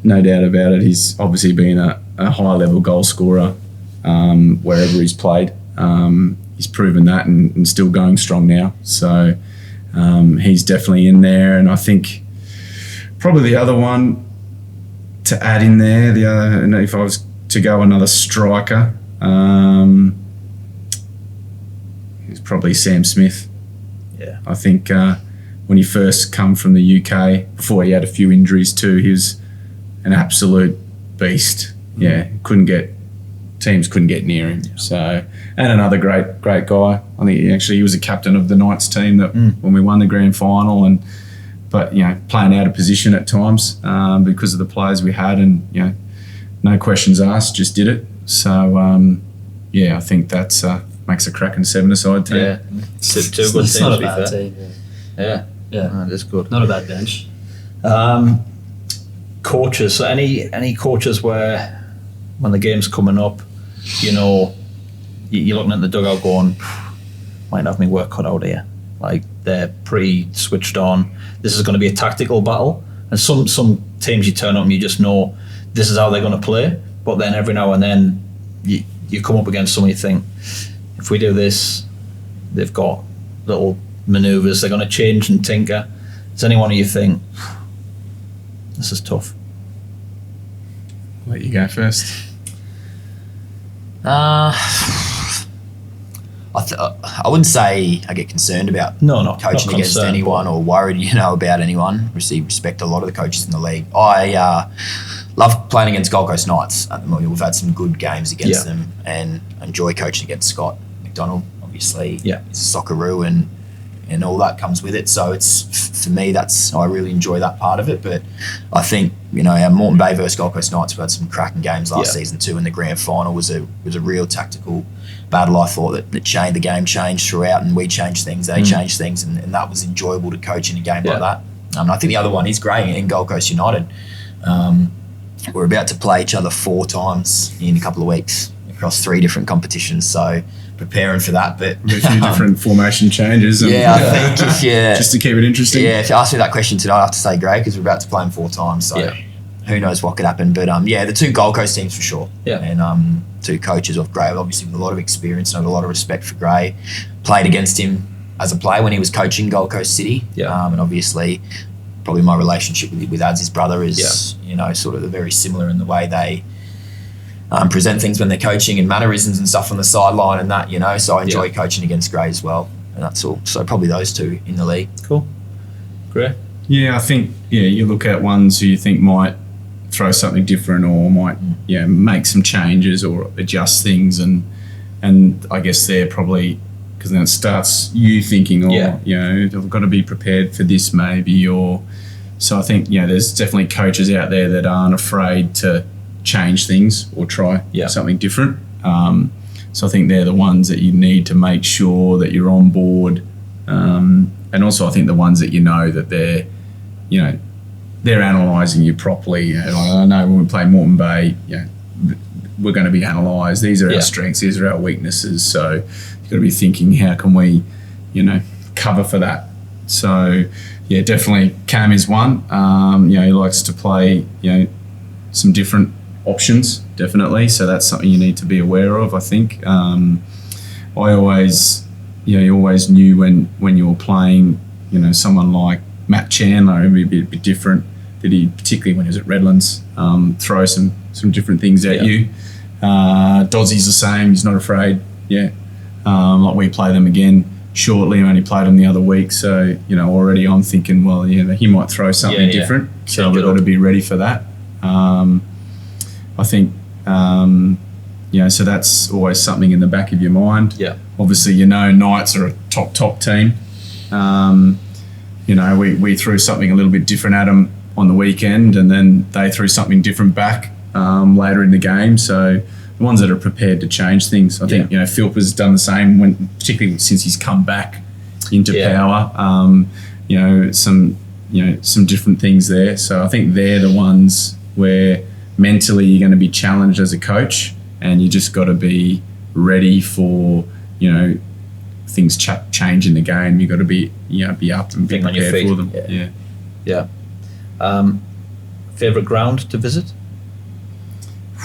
no doubt about it. He's obviously been a high-level goal scorer wherever he's played. He's proven that and still going strong now. So he's definitely in there. And I think probably the other one to add in there, if I was to go another striker, it's probably Sam Smith. Yeah, I think when he first come from the UK, before he had a few injuries too, he was an absolute beast. Yeah, teams couldn't get near him. So, and another great guy. I think he was a captain of the Knights team that when we won the grand final, but playing out of position at times because of the players we had, and no questions asked, just did it. So I think that's makes a cracking 7-a-side team. Yeah, two good teams. It's not a bad team. Yeah. That's good. Not a bad bench. Coaches. So any coaches where when the game's coming up, you're looking at the dugout going, might have me work cut out here. Like they're pretty switched on. This is going to be a tactical battle, and some teams you turn up and you just know this is how they're going to play. But then every now and then you come up against someone you think, if we do this, they've got little manoeuvres. They're going to change and tinker. Does anyone of you think this is tough? I'll let you go first. I wouldn't say I get concerned about coaching against anyone or worried, about anyone. Obviously, respect a lot of the coaches in the league. I love playing against Gold Coast Knights at the moment. We've had some good games against them, and enjoy coaching against Scott McDonald. Obviously, he's a Socceroo and all that comes with it. So it's, for me, I really enjoy that part of it. But I think our Moreton Bay versus Gold Coast Knights, we had some cracking games last season too. And the grand final was a real tactical battle. I thought that the game changed throughout, and we changed things, they changed things, and that was enjoyable to coach in a game like that. I think the other one is Grae in Gold Coast United. We're about to play each other 4 times in a couple of weeks across 3 different competitions. So preparing for that. But a few different formation changes. I think if you just to keep it interesting. Yeah, if you ask me that question today, I have to say Grae because we're about to play him 4 times. So who knows what could happen. But the 2 Gold Coast teams for sure. Yeah. And 2 coaches of Grae, obviously with a lot of experience and I have a lot of respect for Grae. Played against him as a player when he was coaching Gold Coast City. Yeah. And obviously probably my relationship with Ads, his brother, is sort of very similar in the way they present things when they're coaching and mannerisms and stuff on the sideline and that, so I enjoy coaching against Grae as well, and that's all. So probably those 2 in the league. Cool. Grae? Yeah, I think you look at ones who you think might throw something different or might make some changes or adjust things, and I guess they're probably, because then it starts you thinking, I've got to be prepared for this maybe, or so I think there's definitely coaches out there that aren't afraid to change things or try something different. So I think they're the ones that you need to make sure that you're on board, and also I think the ones that that they're analysing you properly. I know when we play Moreton Bay, we're going to be analysed. These are our strengths, these are our weaknesses. So you've got to be thinking, how can we, cover for that? So definitely Cam is one. He likes to play, some different options, definitely. So that's something you need to be aware of, I think. I always, you always knew when you were playing, someone like Matt Chandler, it would be a bit different. That he, particularly when he was at Redlands, throw some different things at you. Dozzy's the same. He's not afraid. Like we play them again shortly. I only played them the other week, so already I'm thinking, well, he might throw something different. So we've got to be ready for that. I think, so that's always something in the back of your mind. Yeah. Obviously, Knights are a top team. We threw something a little bit different at them on the weekend, and then they threw something different back later in the game. So the ones that are prepared to change things, I think Philpa's done the same, particularly since he's come back into power. Some different things there. So I think they're the ones where mentally you're going to be challenged as a coach, and you just got to be ready for things change in the game. You got to be up and be prepared for them. Yeah. Favorite ground to visit?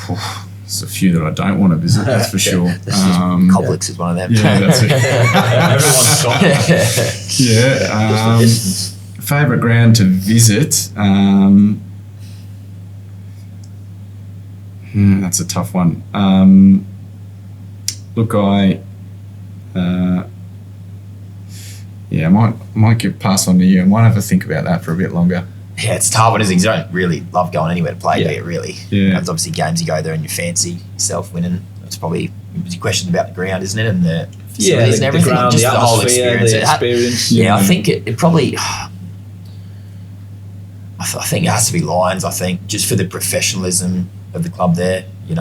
There's a few that I don't want to visit. That's for sure. Complex is one of them. Yeah, that's it. Everyone's got Favorite ground to visit. That's a tough one. Look, I might pass on to you. I might have to think about that for a bit longer. Yeah, it's a tough one, isn't it? 'Cause you don't really love going anywhere to play, do you, really? Yeah. There's obviously games you go there and you fancy yourself winning. It's probably a question about the ground, isn't it? And the facilities and everything. The ground, just the whole experience. I think it probably... I think it has to be Lions, I think, just for the professionalism of the club there, You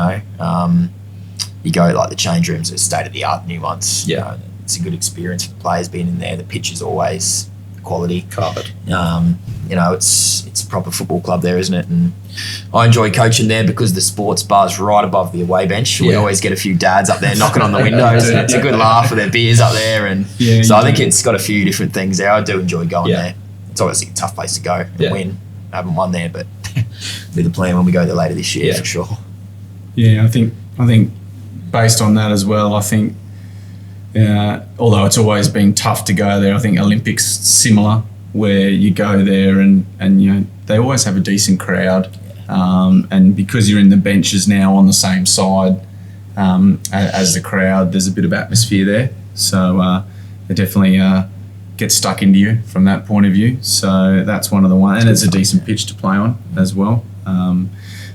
go like the change rooms are state-of-the-art new ones. Yeah. It's a good experience for the players being in there. The pitch is always quality. Carpet. It's a proper football club there, isn't it? And I enjoy coaching there because the sports bar's right above the away bench. We always get a few dads up there knocking on the windows, and it's a good laugh with their beers up there. And so I think it's got a few different things there. I do enjoy going there. It's obviously a tough place to go and win. I haven't won there, but be the plan when we go there later this year for sure. Yeah, I think based on that as well, I think although it's always been tough to go there, I think Olympics similar, where you go there and they always have a decent crowd, and because you're in the benches now on the same side as the crowd, there's a bit of atmosphere there, so they definitely get stuck into you from that point of view. So that's one of the ones, and it's a decent pitch to play on as well.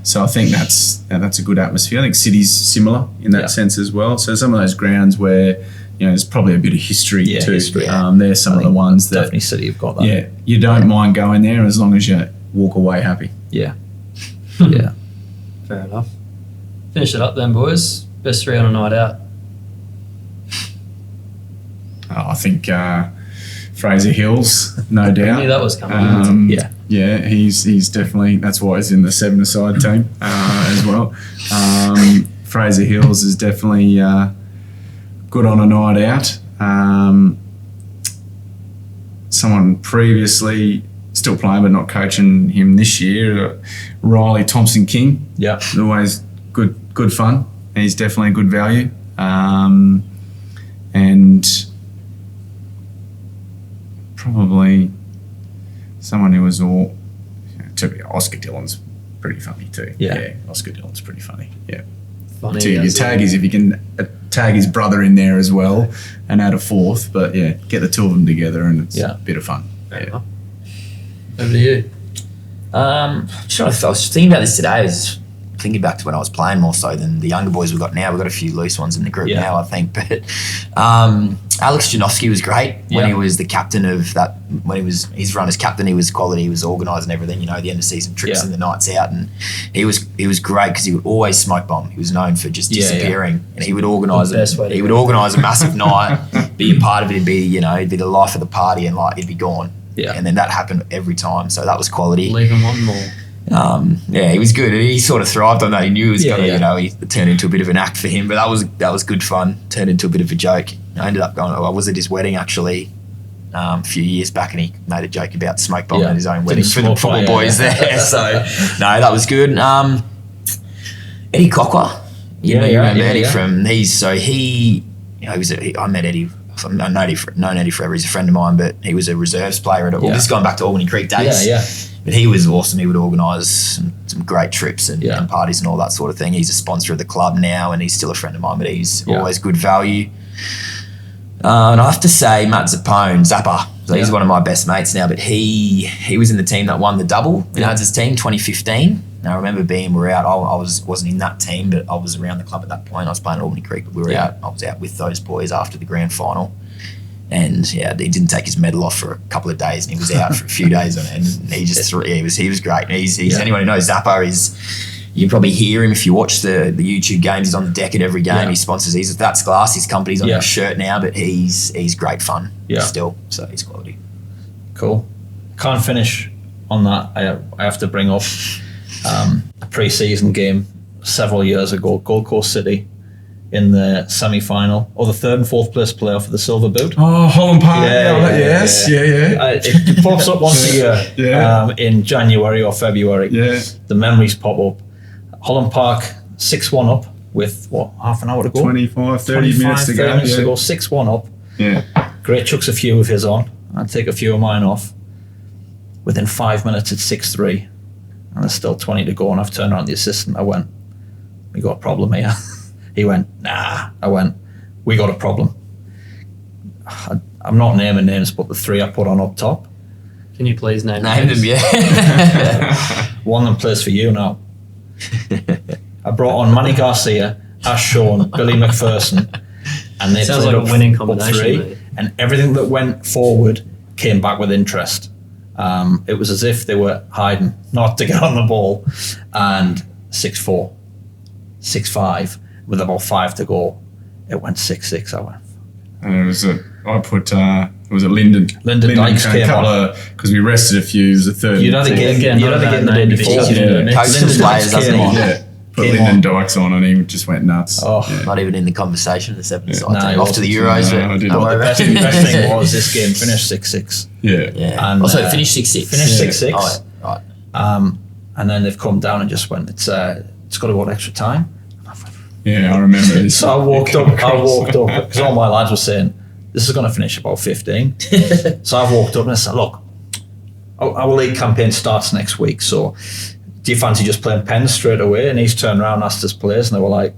So I think that's a good atmosphere. I think City's similar in that sense as well. So some of those grounds where there's probably a bit of history too. They're some of the ones that definitely City have got that. Yeah, you don't mind going there as long as you walk away happy. Yeah. Yeah. Fair enough. Finish it up then, boys. Best 3 on a night out. I think Fraser Hills, no doubt. I knew that was coming. Yeah, he's definitely, that's why he's in the 7-a-side team as well. Fraser Hills is definitely good on a night out. Someone previously still playing but not coaching him this year, Riley Thompson King. Yeah, always good fun. He's definitely good value. And probably someone who was all, Oscar Dillon's pretty funny too. Yeah, Oscar Dillon's pretty funny. Yeah. Funny. To your tag is if you can tag his brother in there as well and add a fourth, but yeah, get the two of them together and it's a bit of fun. Yeah. Over to you. I was thinking about this today. I was thinking back to when I was playing more so than the younger boys we've got now. We've got a few loose ones in the group now, I think. But Alex Janowski was great when he was the captain of that. When he's run as captain, he was quality. He was organising everything. The end of season trips and the nights out, and he was great because he would always smoke bomb. He was known for just disappearing, and he would organise it. He would organise a massive night, be a part of it. He'd be the life of the party, and he'd be gone. Yeah. And then that happened every time, so that was quality. Leave him wanting more. He was good. He sort of thrived on that. He knew it was going to, he turned into a bit of an act for him, but that was good fun. Turned into a bit of a joke. I ended up going, I was at his wedding actually a few years back, and he made a joke about smoke bomb at his own wedding for the football boys there. So, no, that was good. Eddie Cocker. You remember Eddie from, I met Eddie. I've known Eddie forever. He's a friend of mine, but he was a reserves player. This is going back to Albany Creek days. But he was awesome. He would organise some great trips and parties and all that sort of thing. He's a sponsor of the club now, and he's still a friend of mine, but he's always good value. And I have to say, Matt Zappa. So he's one of my best mates now, but he was in the team that won the double in Ads' team, 2015. And I remember we're out. I wasn't in that team, but I was around the club at that point. I was playing at Albany Creek, but we were out. I was out with those boys after the grand final. And he didn't take his medal off for a couple of days, and he was out for a few days on end. And he was great. He's anyone who knows Zappa you can probably hear him if you watch the YouTube games. He's on the deck at every game. He sponsors. That's Glass. His company's on his shirt now, but he's great fun still. So he's quality. Cool. Can't finish on that. I have to bring up a pre-season game several years ago, Gold Coast City, in the semi-final, or the third and fourth place playoff for the Silver Boot. Oh, Holland Park. Yeah. It pops up once a year in January or February. Yeah. The memories pop up. Holland Park, 6-1 up with, half an hour to go? 30 minutes to go. 6-1 up. Yeah. Grae chucks a few of his on. I'd take a few of mine off. Within 5 minutes, it's 6-3. And there's still 20 to go, and I've turned around to the assistant. I went, we got a problem here. He went, nah. I went, we got a problem. I'm not naming names, but the three I put on up top. Can you please name them? One of them plays for you now. I brought on Manny Garcia, Ash Shawn, Billy McPherson, and they sounds played like a winning combination. Three, and everything that went forward came back with interest. It was as if they were hiding, not to get on the ball. And 6-4, 6-5, with about 5 to go, it went 6-6. I went. And was it Lyndon? Lyndon Dykes came on. Because we rested a few. It was the third. You'd have to get in the day before. Lyndon Dykes put Lyndon Dykes on, and he just went nuts. Not even in the conversation of the 7-a-side team. Off to the Euros. The best thing was this game finished 6-6. Yeah. And also finished 6-6. Finished 6-6. Right. And then they've come down and just went, it's got to go extra time. Yeah, I remember this. So I walked up because all my lads were saying, this is going to finish about 15. So I walked up and I said, look, our league campaign starts next week, so do you fancy just playing pens straight away? And he's turned around and asked his players, and they were like,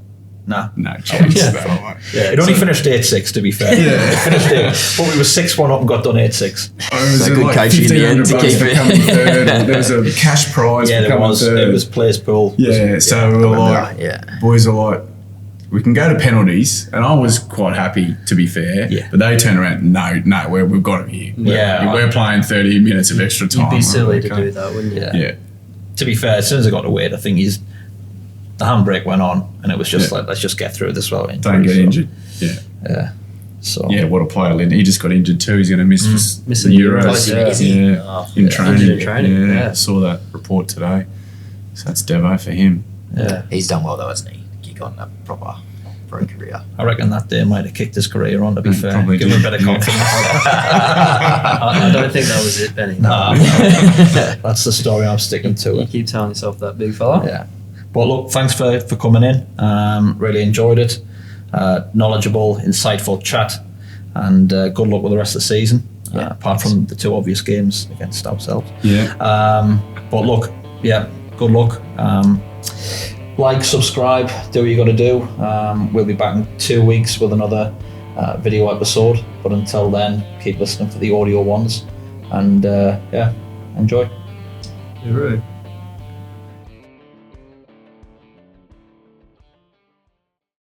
nah. No chance. It only finished 8-6, to be fair. It finished 8, but we were 6-1 up and got done 8-6. So good coaching in the end to keep it. There was a cash prize. There was. It was players pool. Yeah, so we were like, boys are like, we can go to penalties, and I was quite happy, to be fair. Yeah. But they turned around, no, we've got it here. We're playing 30 minutes of extra time. You'd be silly to do that, wouldn't you? Yeah. To be fair, as soon as I got to weight, I think the handbrake went on, and it was just like, let's just get through this well. Don't get injured. Yeah. So yeah, what a player, Lynn. He just got injured too. He's going to miss the Missing Euros. In training. Injured in training. Yeah, I saw that report today. So that's Devo for him. Yeah. He's done well though, hasn't he? Kick on a proper pro career. I reckon that day might have kicked his career on, to be fair. Probably Give him a bit of did, yeah. confidence. I don't think that was it, Benny. No. That's the story I'm sticking to. You keep telling yourself that, big fella. Yeah. But look, thanks for coming in. Really enjoyed it. Knowledgeable, insightful chat. And good luck with the rest of the season. Apart from the two obvious games against ourselves. Yeah. But look, yeah, good luck. Like, subscribe, do what you got to do. We'll be back in 2 weeks with another video episode. But until then, keep listening for the audio ones. And enjoy. You're right.